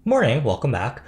Morning, welcome back.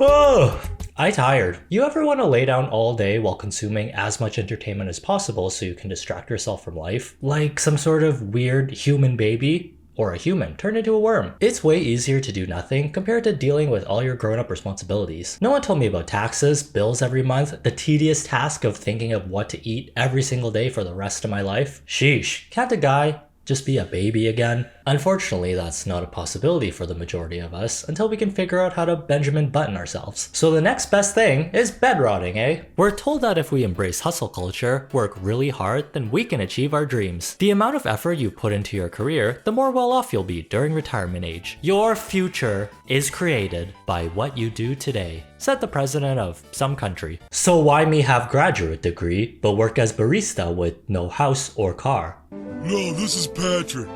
Oh, I tired. You ever want to lay down all day while consuming as much entertainment as possible so you can distract yourself from life? Like some sort of weird human baby? Or a human turned into a worm. It's way easier to do nothing compared to dealing with all your grown-up responsibilities. No one told me about taxes, bills every month, the tedious task of thinking of what to eat every single day for the rest of my life. Sheesh, can't a guy just be a baby again? Unfortunately, that's not a possibility for the majority of us until we can figure out how to Benjamin Button ourselves. So the next best thing is bed rotting, eh? We're told that if we embrace hustle culture, work really hard, then we can achieve our dreams. The amount of effort you put into your career, the more well off you'll be during retirement age. Your future is created by what you do today, said the president of some country. So why me have graduate degree, but work as barista with no house or car? No, this is Patrick.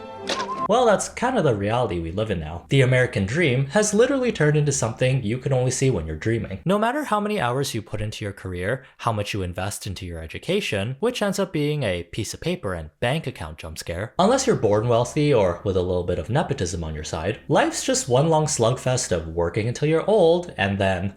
Well, that's kind of the reality we live in now. The American dream has literally turned into something you can only see when you're dreaming. No matter how many hours you put into your career, how much you invest into your education, which ends up being a piece of paper and bank account jump scare, unless you're born wealthy or with a little bit of nepotism on your side, life's just one long slugfest of working until you're old and then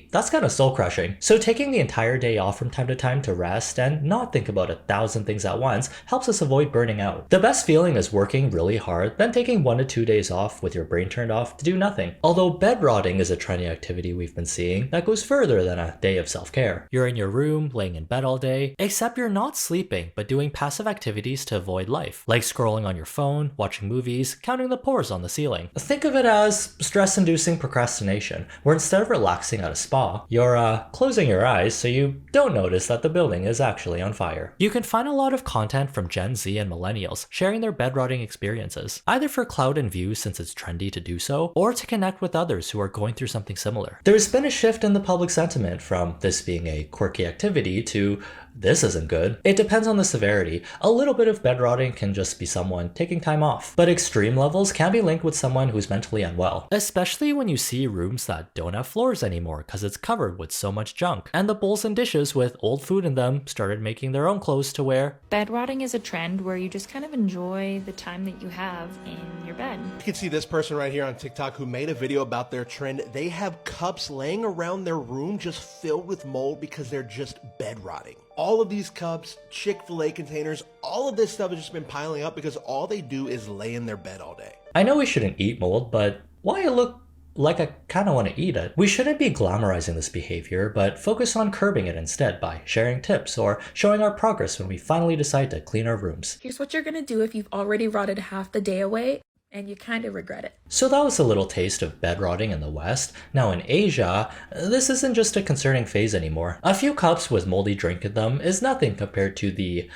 that's kind of soul crushing. So taking the entire day off from time to rest and not think about 1,000 things at once helps us avoid burning out. The best feeling is working really hard, then taking 1 to 2 days off with your brain turned off to do nothing. Although bed rotting is a trendy activity we've been seeing that goes further than a day of self-care. You're in your room, laying in bed all day, except you're not sleeping, but doing passive activities to avoid life, like scrolling on your phone, watching movies, counting the pores on the ceiling. Think of it as stress-inducing procrastination, where instead of relaxing at a spa, you're closing your eyes so you don't notice that the building is actually on fire. You can find a lot of content from Gen Z and millennials sharing their bed rotting experiences, either for clout and views since it's trendy to do so, or to connect with others who are going through something similar. There's been a shift in the public sentiment from this being a quirky activity to this isn't good. It depends on the severity. A little bit of bed rotting can just be someone taking time off, but extreme levels can be linked with someone who's mentally unwell, especially when you see rooms that don't have floors anymore because it's covered with so much junk, and the bowls and dishes with old food in them started making their own clothes to wear. Bed rotting is a trend where you just kind of enjoy the time that you have in your bed. You can see this person right here on TikTok who made a video about their trend. They have cups laying around their room just filled with mold because they're just bed rotting. All of these cups, Chick-fil-A containers, all of this stuff has just been piling up because all they do is lay in their bed all day. I know we shouldn't eat mold, but why it look like I kind of want to eat it? We shouldn't be glamorizing this behavior, but focus on curbing it instead by sharing tips or showing our progress when we finally decide to clean our rooms. Here's what you're gonna do if you've already rotted half the day away and you kind of regret it. So that was a little taste of bed rotting in the West. Now in Asia, this isn't just a concerning phase anymore. A few cups with moldy drink in them is nothing compared to the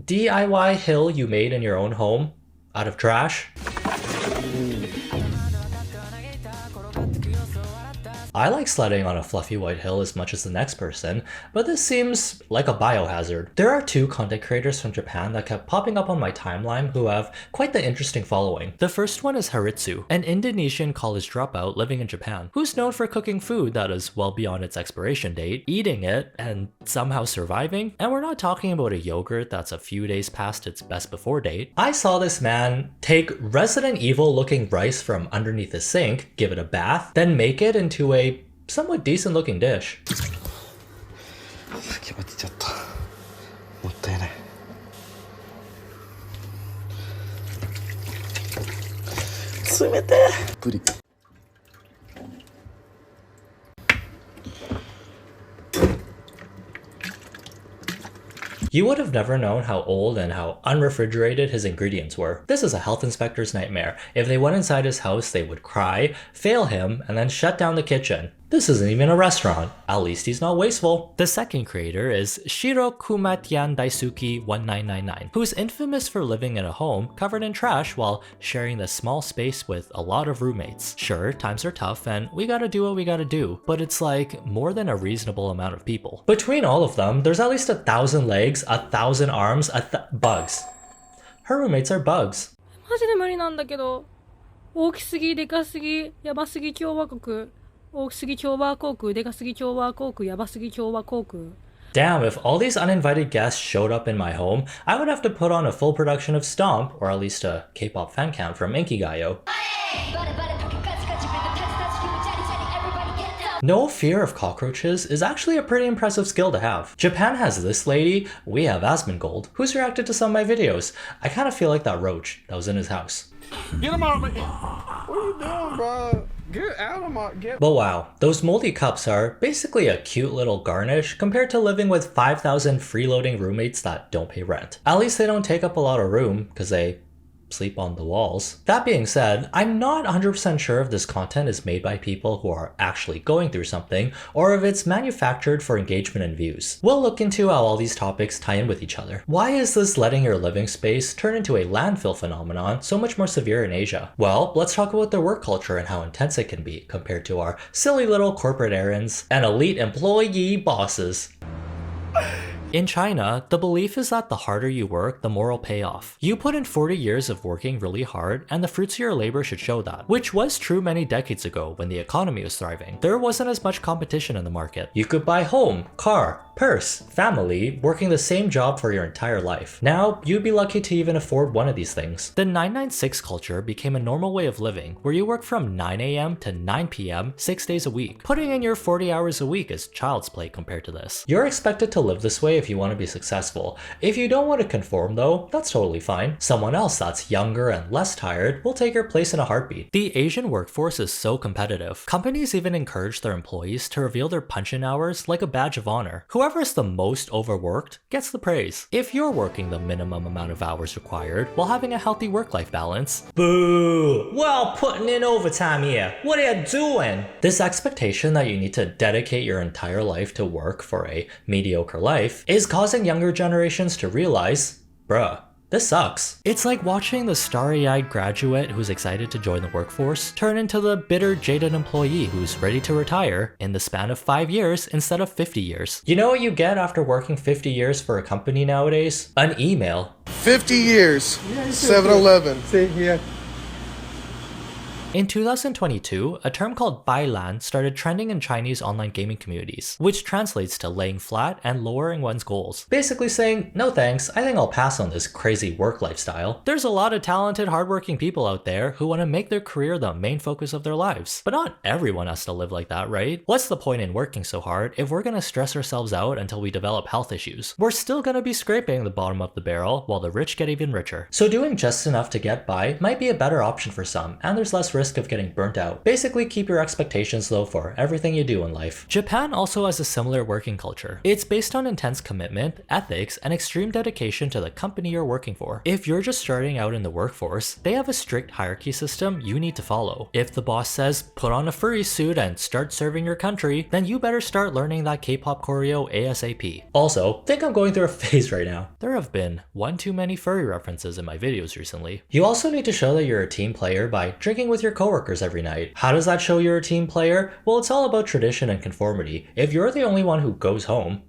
DIY hill you made in your own home out of trash. I like sledding on a fluffy white hill as much as the next person, but this seems like a biohazard. There are 2 content creators from Japan that kept popping up on my timeline who have quite the interesting following. The first one is Haritsu, an Indonesian college dropout living in Japan, who's known for cooking food that is well beyond its expiration date, eating it, and somehow surviving. And we're not talking about a yogurt that's a few days past its best before date. I saw this man take Resident Evil looking rice from underneath the sink, give it a bath, then make it into a somewhat decent looking dish. You would have never known how old and how unrefrigerated his ingredients were. This is a health inspector's nightmare. If they went inside his house, they would cry, fail him, and then shut down the kitchen. This isn't even a restaurant. At least he's not wasteful. The second creator is Shiro Kumatyan Daisuke 1999, who's infamous for living in a home covered in trash while sharing this small space with a lot of roommates. Sure, times are tough and we gotta do what we gotta do, but it's like more than a reasonable amount of people. Between all of them, there's at least 1,000 legs, 1,000 arms, bugs. Her roommates are bugs. マジで無理なんだけど、大きすぎ、でかすぎ、やばすぎ共和国。大きすぎ共和航空、でかすぎ共和航空、やばすぎ共和航空。Damn, if all these uninvited guests showed up in my home, I would have to put on a full production of Stomp, or at least a K-pop fan cam from Inkigayo. No fear of cockroaches is actually a pretty impressive skill to have. Japan has this lady, we have Asmongold, who's reacted to some of my videos. I kind of feel like that roach that was in his house. Get him out of me! What are you doing, bro? Get out of my... But wow, those moldy cups are basically a cute little garnish compared to living with 5,000 freeloading roommates that don't pay rent. At least they don't take up a lot of room because they sleep on the walls. That being said, I'm not 100% sure if this content is made by people who are actually going through something or if it's manufactured for engagement and views. We'll look into how all these topics tie in with each other. Why is this letting your living space turn into a landfill phenomenon so much more severe in Asia? Well, let's talk about their work culture and how intense it can be compared to our silly little corporate errands and elite employee bosses. In China, the belief is that the harder you work, the more will pay off. You put in 40 years of working really hard, and the fruits of your labor should show that. Which was true many decades ago when the economy was thriving. There wasn't as much competition in the market. You could buy home, car, purse, family, working the same job for your entire life. Now, you'd be lucky to even afford one of these things. The 996 culture became a normal way of living, where you work from 9 AM to 9 PM 6 days a week. Putting in your 40 hours a week is child's play compared to this. You're expected to live this way if you want to be successful. If you don't want to conform though, that's totally fine. Someone else that's younger and less tired will take your place in a heartbeat. The Asian workforce is so competitive. Companies even encourage their employees to reveal their punch-in hours like a badge of honor. Whoever's the most overworked gets the praise. If you're working the minimum amount of hours required while having a healthy work-life balance, boo! Well, putting in overtime here. What are you doing? This expectation that you need to dedicate your entire life to work for a mediocre life is causing younger generations to realize, bruh, this sucks. It's like watching the starry-eyed graduate who's excited to join the workforce turn into the bitter, jaded employee who's ready to retire in the span of 5 years instead of 50 years. You know what you get after working 50 years for a company nowadays? An email. 50 years. 7-Eleven. See here. In 2022, a term called Bailan started trending in Chinese online gaming communities, which translates to laying flat and lowering one's goals. Basically saying, no thanks, I think I'll pass on this crazy work lifestyle. There's a lot of talented, hardworking people out there who want to make their career the main focus of their lives. But not everyone has to live like that, right? What's the point in working so hard if we're gonna stress ourselves out until we develop health issues? We're still gonna be scraping the bottom of the barrel while the rich get even richer. So doing just enough to get by might be a better option for some, and there's less risk of getting burnt out. Basically, keep your expectations low for everything you do in life. Japan also has a similar working culture. It's based on intense commitment, ethics, and extreme dedication to the company you're working for. If you're just starting out in the workforce, they have a strict hierarchy system you need to follow. If the boss says, put on a furry suit and start serving your country, then you better start learning that K-pop choreo ASAP. Also, think I'm going through a phase right now. There have been one too many furry references in my videos recently. You also need to show that you're a team player by drinking with your coworkers every night. How does that show you're a team player? Well, it's all about tradition and conformity. If you're the only one who goes home,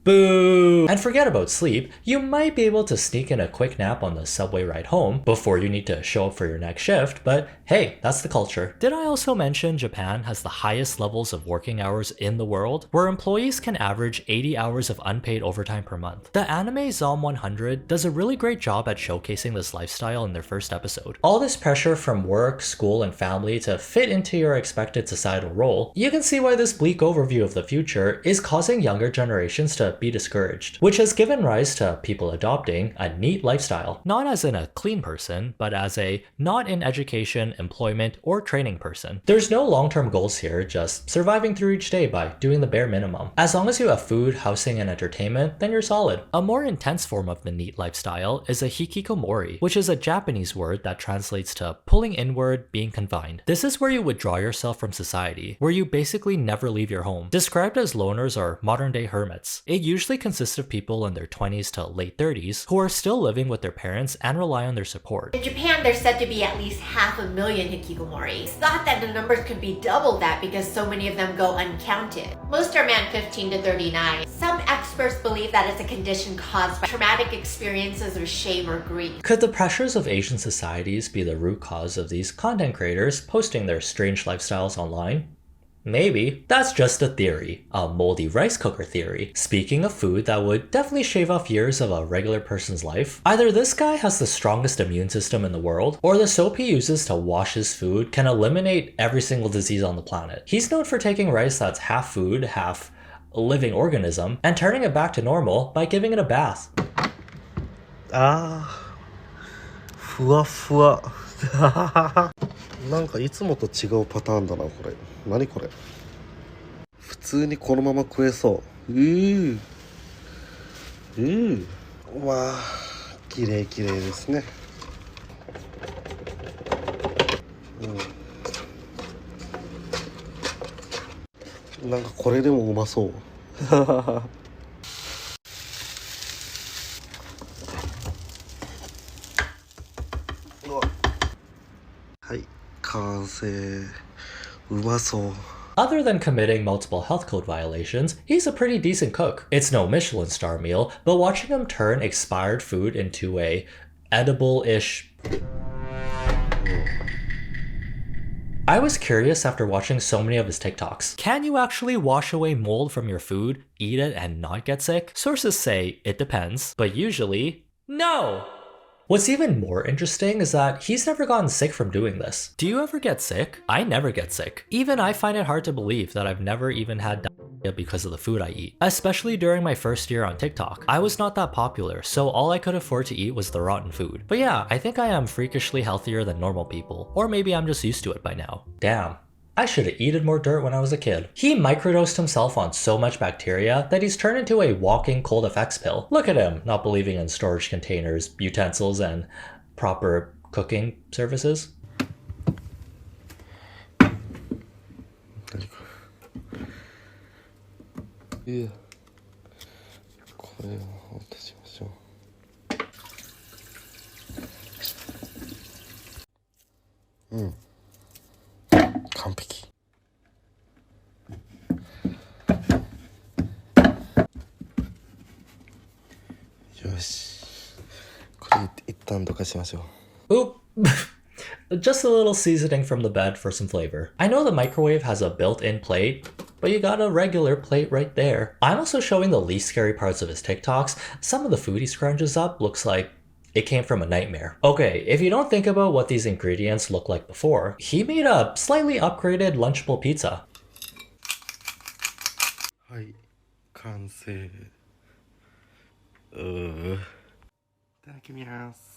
boo! And forget about sleep, you might be able to sneak in a quick nap on the subway ride home before you need to show up for your next shift, but hey, that's the culture. Did I also mention Japan has the highest levels of working hours in the world, where employees can average 80 hours of unpaid overtime per month? The anime Zom 100 does a really great job at showcasing this lifestyle in their first episode. All this pressure from work, school, and family to fit into your expected societal role, you can see why this bleak overview of the future is causing younger generations to be discouraged, which has given rise to people adopting a neat lifestyle. Not as in a clean person, but as a not in education, employment, or training person. There's no long-term goals here, just surviving through each day by doing the bare minimum. As long as you have food, housing, and entertainment, then you're solid. A more intense form of the neat lifestyle is a hikikomori, which is a Japanese word that translates to pulling inward, being confined. This is where you withdraw yourself from society, where you basically never leave your home. Described as loners or modern-day hermits, it usually consists of people in their 20s to late 30s who are still living with their parents and rely on their support. In Japan, there's said to be at least 500,000 hikikomori. It's thought that the numbers could be double that because so many of them go uncounted. Most are men 15 to 39. Some experts believe that it's a condition caused by traumatic experiences of shame or grief. Could the pressures of Asian societies be the root cause of these content creators posting their strange lifestyles online? Maybe that's just a theory, a moldy rice cooker theory. Speaking of food that would definitely shave off years of a regular person's life, either this guy has the strongest immune system in the world, or the soap he uses to wash his food can eliminate every single disease on the planet. He's known for taking rice that's half food, half a living organism, and turning it back to normal by giving it a bath. ふわふわなんかいつもと違うパターンだなこれ何これ普通にこのまま食えそうわあ綺麗綺麗ですねなんかこれでもうまそうはい完成うまそう Other than committing multiple health code violations, he's a pretty decent cook. It's no Michelin star meal, but watching him turn expired food into a edible-ish... I was curious after watching so many of his TikToks. Can you actually wash away mold from your food, eat it, and not get sick? Sources say it depends, but usually, no! What's even more interesting is that he's never gotten sick from doing this. Do you ever get sick? I never get sick. Even I find it hard to believe that I've never even had diarrhea because of the food I eat. Especially during my first year on TikTok. I was not that popular, so all I could afford to eat was the rotten food. But yeah, I think I am freakishly healthier than normal people. Or maybe I'm just used to it by now. Damn. I should have eaten more dirt when I was a kid. He microdosed himself on so much bacteria that he's turned into a walking cold effects pill. Look at him, not believing in storage containers, utensils, and proper cooking services. Yeah. 完璧よしこれ一旦どかしましょう Oop. Just a little seasoning from the bed for some flavor. I know the microwave has a built-in plate, but you got a regular plate right there. I'm also showing the least scary parts of his TikToks. Some of the food he scrunches up looks like it came from a nightmare. Okay, if you don't think about what these ingredients look like before, he made a slightly upgraded Lunchable pizza. はい完成いただきます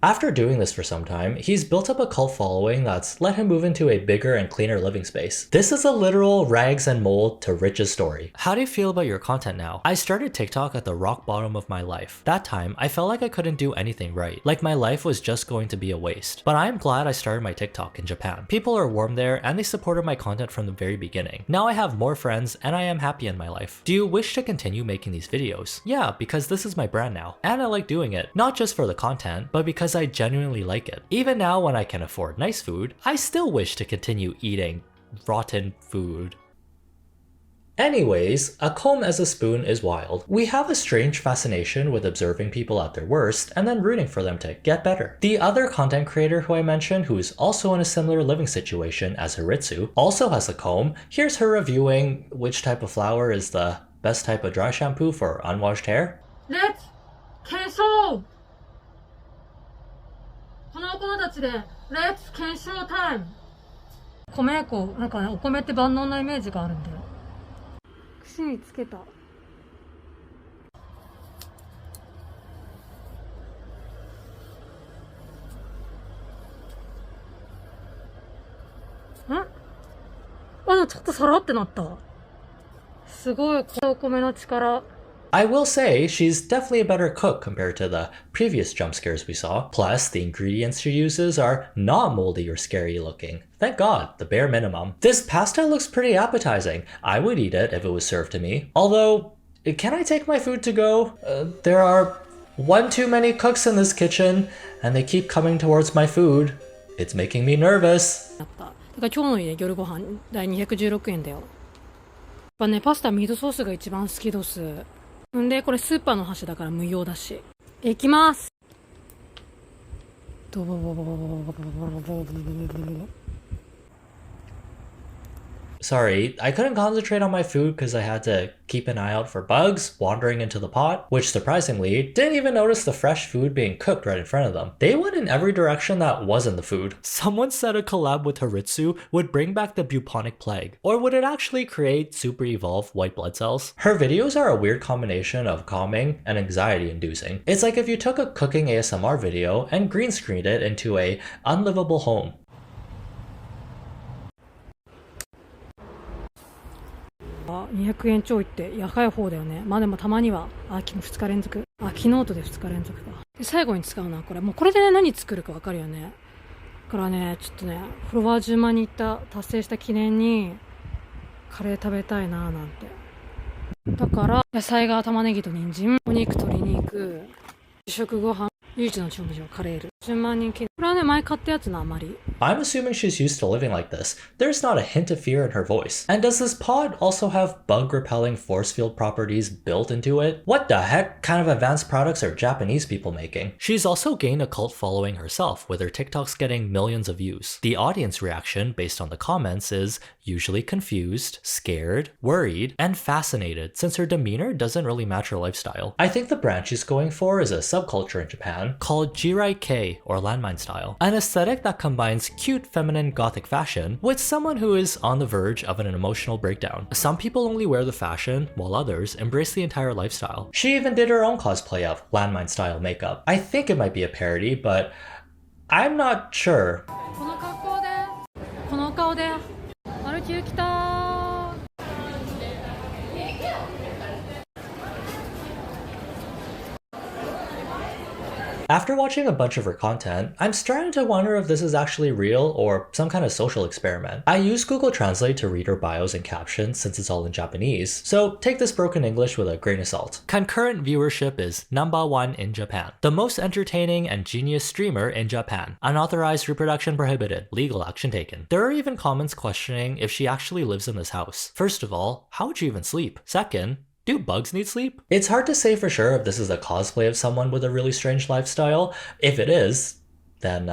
After doing this for some time, he's built up a cult following that's let him move into a bigger and cleaner living space. This is a literal rags and mold to riches story. How do you feel about your content now? I started TikTok at the rock bottom of my life. That time, I felt like I couldn't do anything right. Like my life was just going to be a waste. But I'm glad I started my TikTok in Japan. People are warm there and they supported my content from the very beginning. Now I have more friends and I am happy in my life. Do you wish to continue making these videos? Yeah, because this is my brand now. And I like doing it. Not just for the content, but because I genuinely like it. Even now when I can afford nice food, I still wish to continue eating rotten food. Anyways, a comb as a spoon is wild. We have a strange fascination with observing people at their worst and then rooting for them to get better. The other content creator who I mentioned, who is also in a similar living situation as Hiritsu, also has a comb. Here's her reviewing which type of flower is the best type of dry shampoo for unwashed hair. Let's cancel! この子たちで Let's 検証タイム米粉なんかねお米って万能なイメージがあるんだよ串につけたあでもちょっとサラってなったすごいお米の力 I will say, she's definitely a better cook compared to the previous jump scares we saw. Plus, the ingredients she uses are not moldy or scary looking. Thank God, the bare minimum. This pasta looks pretty appetizing. I would eat it if it was served to me. Although, can I take my food to go? There are one too many cooks in this kitchen, and they keep coming towards my food. It's making me nervous. だから今日の家夜ご飯代216円だよ。やっぱねパスタミートソースが一番好きどす。んでこれスーパーの箸だから無用だし。いきます。sorry, I couldn't concentrate on my food because I had to keep an eye out for bugs wandering into the pot, which surprisingly didn't even notice the fresh food being cooked right in front of them. They went in every direction that wasn't the food. Someone said a collab with Haritsu would bring back the bubonic plague, or would it actually create super evolved white blood cells? Her videos are a weird combination of calming and anxiety inducing. It's like if you took a cooking ASMR video and green screened it into a unlivable home. 200円ちょいって高い方だよね。まあでもたまには、2日連続。昨日とで2日連続か。で、最後に使うのはこれ。もうこれでね、何作るかわかるよね。だからね、ちょっとね、フォロワー10万人達成した記念に、カレー食べたいなーなんて。だから、野菜が玉ねぎと人参、お肉、鶏肉、主食ご飯、唯一の調味料、カレール。10万人記念。これはね、前買ったやつの余り。I'm assuming she's used to living like this. There's not a hint of fear in her voice. And does this pod also have bug-repelling force field properties built into it? What the heck kind of advanced products are Japanese people making? She's also gained a cult following herself, with her TikToks getting millions of views. The audience reaction, based on the comments, is usually confused, scared, worried, and fascinated, since her demeanor doesn't really match her lifestyle. I think the brand she's going for is a subculture in Japan called Jirai-kei, or landmine style, an aesthetic that combines cute feminine gothic fashion with someone who is on the verge of an emotional breakdown. Some people only wear the fashion, while others embrace the entire lifestyle. She even did her own cosplay of landmine style makeup. I think it might be a parody, but I'm not sure. この格好で、この顔で、歩き来た。 After watching a bunch of her content, I'm starting to wonder if this is actually real or some kind of social experiment. I use Google Translate to read her bios and captions since it's all in Japanese, so take this broken English with a grain of salt. Concurrent viewership is #1 in Japan. The most entertaining and genius streamer in Japan. Unauthorized reproduction prohibited. Legal action taken. There are even comments questioning if she actually lives in this house. First of all, how would you even sleep? Second, do bugs need sleep? It's hard to say for sure if this is a cosplay of someone with a really strange lifestyle. If it is, then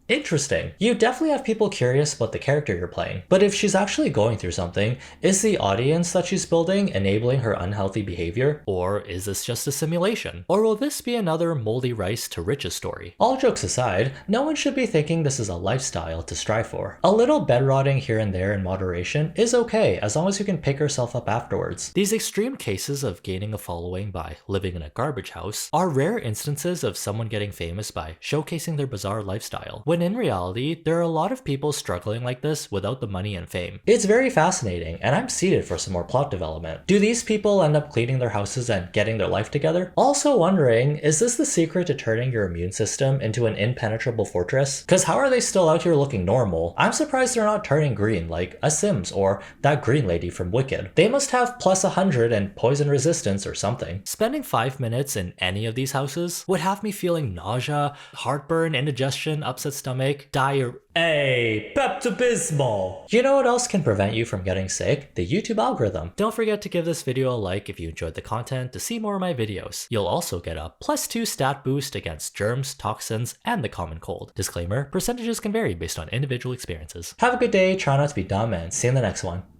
interesting. You definitely have people curious about the character you're playing. But if she's actually going through something, is the audience that she's building enabling her unhealthy behavior? Or is this just a simulation? Or will this be another moldy rice to riches story? All jokes aside, no one should be thinking this is a lifestyle to strive for. A little bed rotting here and there in moderation is okay as long as you can pick yourself up afterwards. These extreme cases of gaining a following by living in a garbage house are rare instances of someone getting famous by showcasing their bizarre lifestyle, when in reality, there are a lot of people struggling like this without the money and fame. It's very fascinating, and I'm seated for some more plot development. Do these people end up cleaning their houses and getting their life together? Also wondering, is this the secret to turning your immune system into an impenetrable fortress? Cause how are they still out here looking normal? I'm surprised they're not turning green like a Sims or that green lady from Wicked. They must have plus 100 and poison resistance or something. Spending 5 minutes in any of these houses would have me feeling nausea, heartburn, indigestion, upset stomach, diarrhea. Hey, Pepto-Bismol! You know what else can prevent you from getting sick? The YouTube algorithm. Don't forget to give this video a like if you enjoyed the content to see more of my videos. You'll also get a +2 stat boost against germs, toxins, and the common cold. Disclaimer, percentages can vary based on individual experiences. Have a good day, try not to be dumb, and see you in the next one.